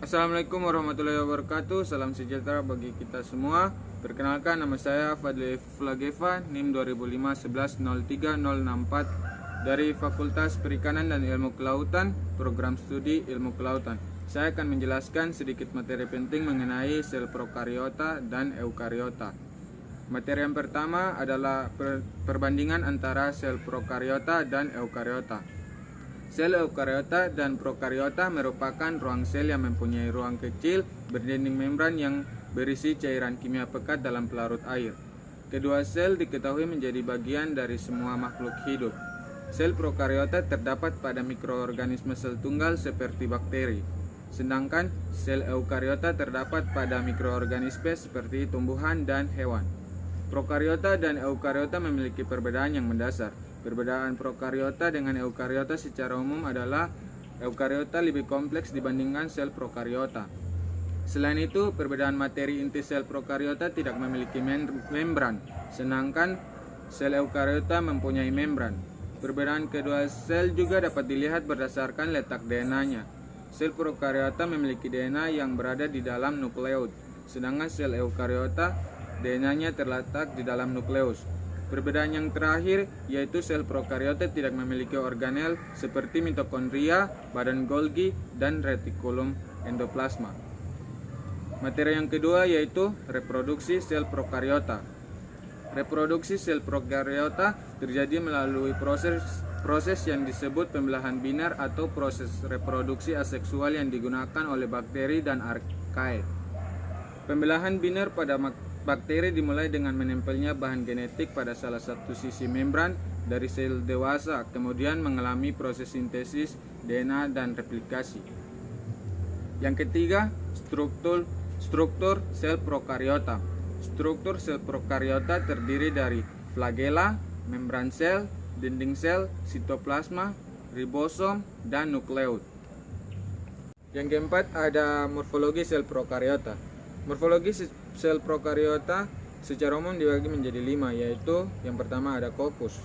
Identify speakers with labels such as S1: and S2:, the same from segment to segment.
S1: Assalamualaikum warahmatullahi wabarakatuh. Salam sejahtera bagi kita semua. Perkenalkan, nama saya Fadli Flageva, NIM 2005-11-03-064 dari Fakultas Perikanan dan Ilmu Kelautan, Program Studi Ilmu Kelautan. Saya akan menjelaskan sedikit materi penting mengenai sel prokariota dan eukariota. Materi yang pertama adalah perbandingan antara sel prokariota dan eukariota. Sel eukariota dan prokariota merupakan ruang sel yang mempunyai ruang kecil berdinding membran yang berisi cairan kimia pekat dalam pelarut air. Kedua sel diketahui menjadi bagian dari semua makhluk hidup. Sel prokariota terdapat pada mikroorganisme sel tunggal seperti bakteri, sedangkan sel eukariota terdapat pada mikroorganisme seperti tumbuhan dan hewan. Prokariota dan eukariota memiliki perbedaan yang mendasar. Perbedaan prokariota dengan eukariota secara umum adalah eukariota lebih kompleks dibandingkan sel prokariota. Selain itu, perbedaan materi inti sel prokariota tidak memiliki membran, sedangkan sel eukariota mempunyai membran. Perbedaan kedua sel juga dapat dilihat berdasarkan letak DNA-nya. Sel prokariota memiliki DNA yang berada di dalam nukleus, sedangkan sel eukariota DNA-nya terletak di dalam nukleus. Perbedaan yang terakhir yaitu sel prokariota tidak memiliki organel seperti mitokondria, badan Golgi, dan retikulum endoplasma. Materi yang kedua yaitu reproduksi sel prokariota. Reproduksi sel prokariota terjadi melalui proses yang disebut pembelahan biner atau proses reproduksi aseksual yang digunakan oleh bakteri dan archaea. Pembelahan biner pada bakteri dimulai dengan menempelnya bahan genetik pada salah satu sisi membran dari sel dewasa, kemudian mengalami proses sintesis DNA dan replikasi. Yang ketiga, struktur sel prokariota. Struktur sel prokariota terdiri dari flagela, membran sel, dinding sel, sitoplasma, ribosom, dan nukleus. Yang keempat ada morfologi sel prokariota. Morfologi sel prokariota secara umum dibagi menjadi 5, yaitu yang pertama ada kokus.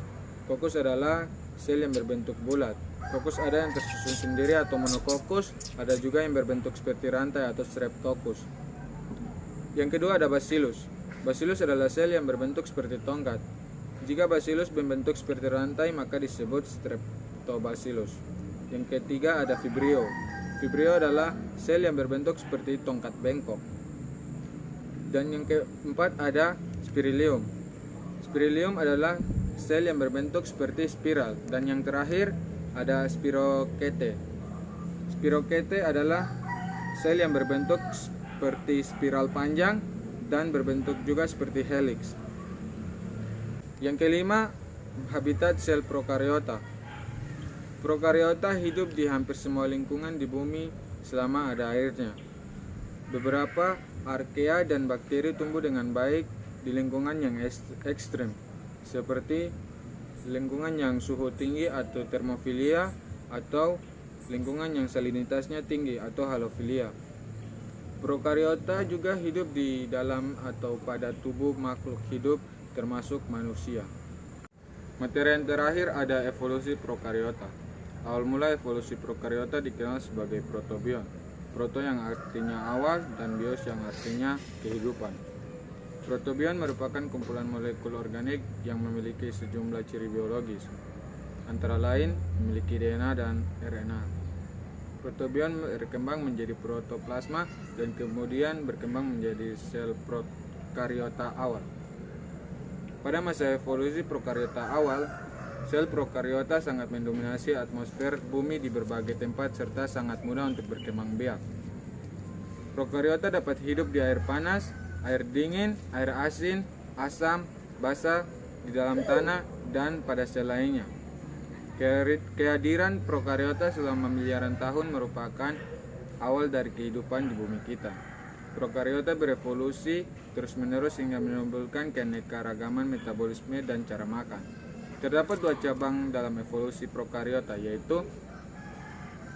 S1: Kokus adalah sel yang berbentuk bulat. Kokus ada yang tersusun sendiri atau monokokus, ada juga yang berbentuk seperti rantai atau streptococcus. Yang kedua ada bacillus. Bacillus adalah sel yang berbentuk seperti tongkat. Jika bacillus berbentuk seperti rantai maka disebut streptobacillus. Yang ketiga ada vibrio. Vibrio adalah sel yang berbentuk seperti tongkat bengkok. Dan yang keempat ada spirillum. Spirillum adalah sel yang berbentuk seperti spiral. Dan yang terakhir ada spirochete. Spirochete adalah sel yang berbentuk seperti spiral panjang dan berbentuk juga seperti helix. Yang kelima, habitat sel prokariota. Prokariota hidup di hampir semua lingkungan di bumi selama ada airnya. Beberapa archaea dan bakteri tumbuh dengan baik di lingkungan yang ekstrem, seperti lingkungan yang suhu tinggi atau termofilia, atau lingkungan yang salinitasnya tinggi atau halofilia. Prokariota juga hidup di dalam atau pada tubuh makhluk hidup termasuk manusia. Materi yang terakhir ada evolusi prokariota. Awal mula evolusi prokariota dikenal sebagai protobion. Proto yang artinya awal dan bios yang artinya kehidupan. Protobion merupakan kumpulan molekul organik yang memiliki sejumlah ciri biologis, antara lain memiliki DNA dan RNA. Protobion berkembang menjadi protoplasma dan kemudian berkembang menjadi sel prokariota awal. Pada masa evolusi prokariota awal, sel prokariota sangat mendominasi atmosfer bumi di berbagai tempat serta sangat mudah untuk berkembang biak. Prokariota dapat hidup di air panas, air dingin, air asin, asam, basa, di dalam tanah, dan pada sel lainnya. Kehadiran prokariota selama miliaran tahun merupakan awal dari kehidupan di bumi kita. Prokariota berevolusi terus-menerus hingga menimbulkan keanekaragaman metabolisme dan cara makan. Terdapat 2 cabang dalam evolusi prokariota, yaitu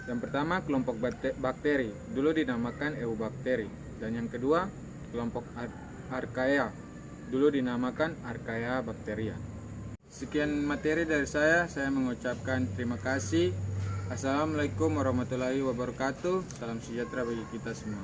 S1: yang pertama kelompok bakteri, dulu dinamakan eubakteri, dan yang kedua kelompok archaea, dulu dinamakan Archaea bacteria. Sekian materi dari saya mengucapkan terima kasih. Assalamualaikum warahmatullahi wabarakatuh. Salam sejahtera bagi kita semua.